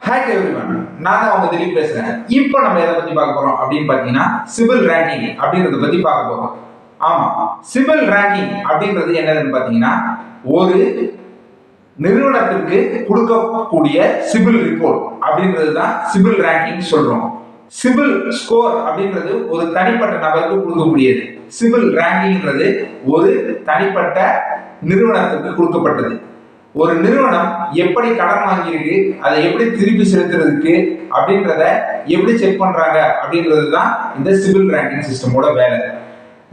Hi everyone, நான் தான் உங்க திலீப் பேசுறேன். இப்போ நம்ம எதை பத்தி பார்க்க போறோம் அப்படின்னு பாத்தீங்கன்னா சிவில் ரேங்கிங் அப்படின்றத பத்தி பார்க்க போறோம். ஆமா, சிவில் ரேங்கிங் அப்படின்றது என்னதுன்னு பாத்தீங்கன்னா ஒரு நிறுவனத்திற்கு கொடுக்கக்கூடிய சிவில் ரிப்போர்ட் அப்படின்றது தான் சிவில் ரேங்கிங் சொல்றோம். சிவில் ஸ்கோர் அப்படின்றது ஒரு தனிப்பட்ட நபருக்கு கொடுக்கக்கூடியது. சிவில் ரேங்கிங்ன்றது ஒரு தனிப்பட்ட நிறுவனத்துக்கு கொடுக்கப்பட்டது. ஒரு நிறுவனம் எப்படி கடன் வாங்கியிருக்கு, அதை எப்படி திருப்பி செலுத்துறதுக்கு அப்படின்றத எப்படி செக் பண்றாங்க அப்படின்றது தான் இந்த சிவில் ரேங்கிங் சிஸ்டமோட வேலை.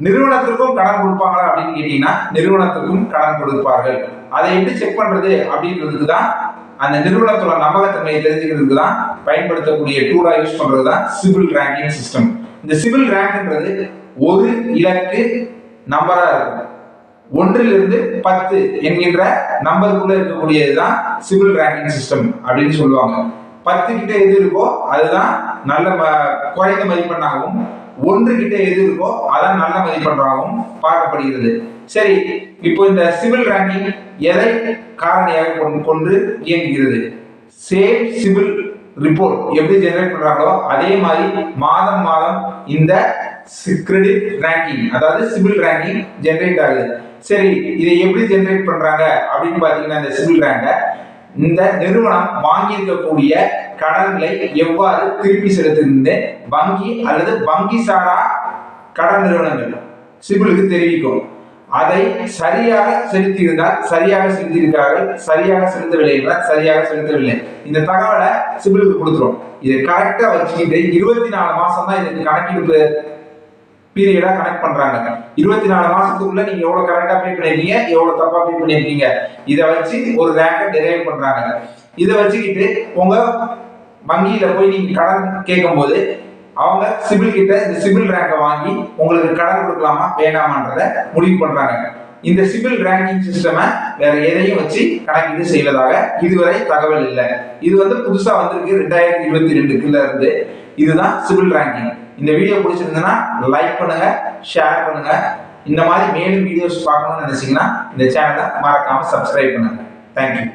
நிறுவனத்திற்கும் கடன் கொடுப்பாங்களா அப்படின்னு கேட்டீங்கன்னா நிறுவனத்திற்கும் கடன் கொடுப்பார்கள். அதை எப்படி செக் பண்றது அப்படின்றதுக்கு தான் அந்த நிறுவனத்தோட நம்பகத்தன்மையை தெரிஞ்சுக்கிறதுக்கு தான் பயன்படுத்தக்கூடிய டூலா யூஸ் பண்றது தான் சிவில் ரேங்கிங் சிஸ்டம். இந்த சிவில் ரேங்க்ன்றது ஒரு இலக்கு நம்பரா இருக்கும். 1 to 10 என்கின்ற நம்பருக்குள்ள இருக்கக்கூடியதுதான் சிவில் ரேங்கிங் சிஸ்டம் அப்படின்னு சொல்லுவாங்க. 10 கிட்ட எது இருக்கோ அதுதான் நல்ல குறைந்த மதிப்பெண்ணாகவும், 1 கிட்ட எது இருக்கோ அதான் நல்ல மதிப்பெண்ணாகவும் பார்க்கப்படுகிறது. சரி, இப்போ இந்த சிவில் ரேங்கிங் எதை காரணியாக கொண்டு இயங்குகிறது? சேம் சிவில் ரிப்போர்ட் எப்படி ஜெனரேட் பண்றாங்களோ அதே மாதிரி மாதம் மாதம் இந்த கிரெடிட் ரேங்கிங் அதாவது சிவில் ரேங்கிங் ஜெனரேட் ஆகுது. சரி, இதை எப்படி ஜெனரேட் பண்றாங்க அப்படின்னு பாத்தீங்கன்னா இந்த சிவில் ரேங்க இந்த நிறுவனம் வாங்கி இருக்கக்கூடிய கடன்களை எவ்வாறு திருப்பி செலுத்துகிறது வங்கி அல்லது வங்கி சாரா கடன் நிறுவனங்கள் சிவிலுக்கு தெரிவிக்கும். அதை சரியாக செலுத்தியிருந்தால் சரியாக செலுத்தியிருக்கார்கள், சரியாக செலுத்தவில்லை என்றால் சரியாக செலுத்தவில்லை. இந்த தகவலை சிவிலுக்கு கொடுத்துரும். இதை கரெக்டா வச்சுக்கிட்டு 24 மாசம் தான் இதுக்கு கணக்கெடுப்பு பீரியடா கனெக்ட் பண்றாங்க. 24 மாசத்துக்குள்ள நீங்க எவ்வளவு கரெக்டா பே பண்ணிருக்கீங்க, எவ்வளவு தப்பா பே பண்ணிருக்கீங்க, இதை வச்சு ஒரு ரேங்கை டெரைவ் பண்றாங்க. இதை வச்சுக்கிட்டு உங்க வங்கியில போய் நீங்க கடன் கேட்கும் போது அவங்க சிவில் கிட்ட இந்த சிவில் ரேங்கை வாங்கி உங்களுக்கு கடன் கொடுக்கலாமா வேணாமான்றத முடிவு பண்றாங்க. இந்த சிவில் ரேங்கிங் சிஸ்டமை வேற எதையும் வச்சு கணக்கீடு செய்வதாக இதுவரை தகவல் இல்லை. இது புதுசா வந்திருக்கு 2022 இருந்து. இதுதான் சிவில் ரேங்கிங். இந்த வீடியோ பிடிச்சிருந்ததுன்னா லைக் பண்ணுங்க, ஷேர் பண்ணுங்க. இந்த மாதிரி மேலும் வீடியோஸ் பார்க்கணும்னு நினைச்சீங்கன்னா இந்த சேனலை மறக்காம சப்ஸ்கிரைப் பண்ணுங்க. தேங்க்யூ.